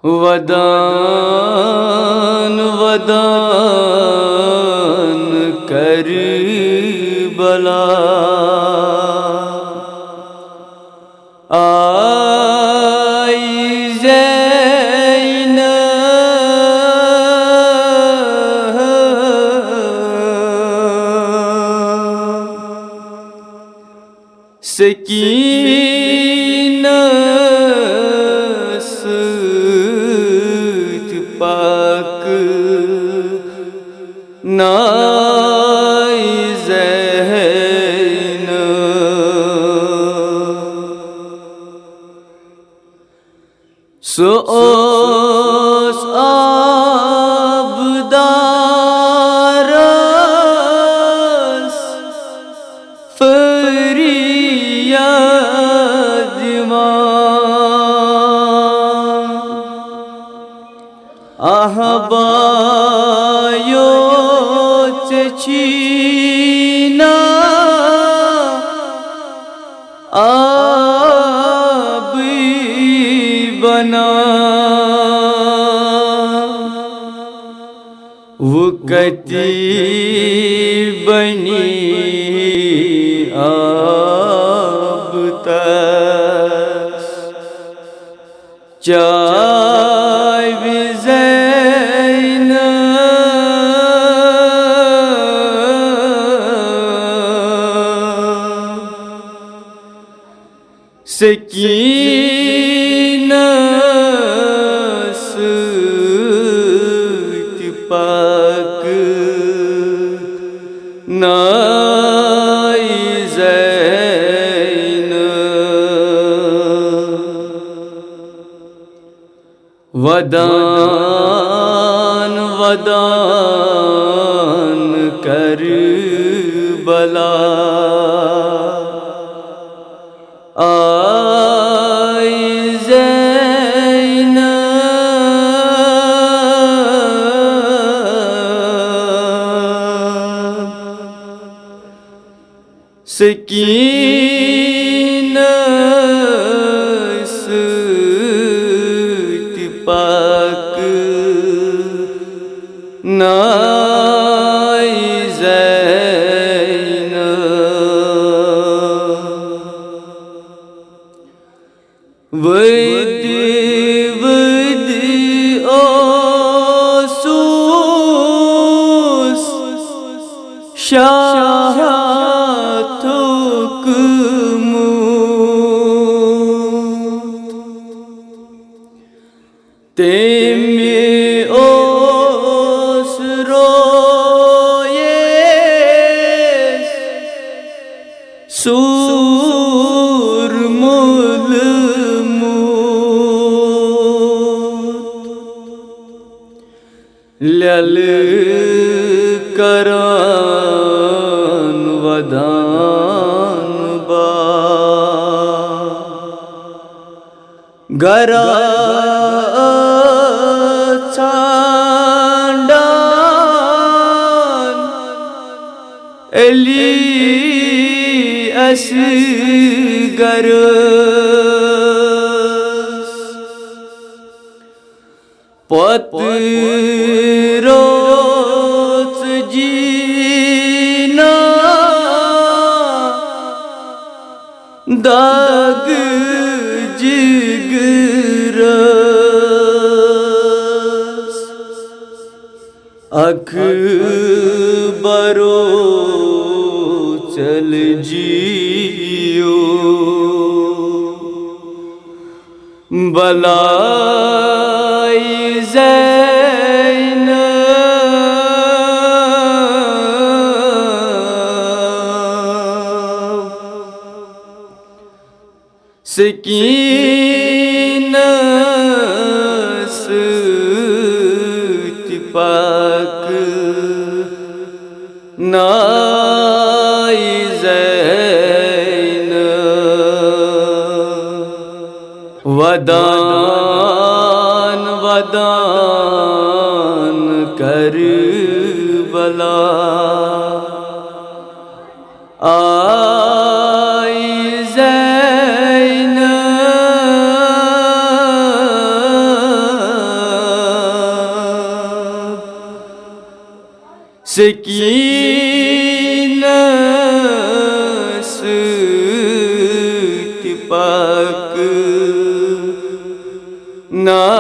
वदान वदान Karbala आई ज़ैनब सकीना सूत पाक नाई सो ओस आबदारस फरियाद ahbayo çeçina abi bana vukati bani abtas Cay Sakina सूत पाक नाई ज़ैनब वदान वदान करबला आई ज़ैनब सकीना सूत पाक नाई ज़ैनब वद वद ओसूस शाह तेमे ओस रोये सूर मुल लल करान वदान बा गरा अली असगर पत्रोस जीना दाग जिगरस अखबरो चल जियो बलाई ज़ैनब सकीना सूत पाक नाई ज़ैनब वदान वदान करबला आई ज़ैनब सकीनत पाक ना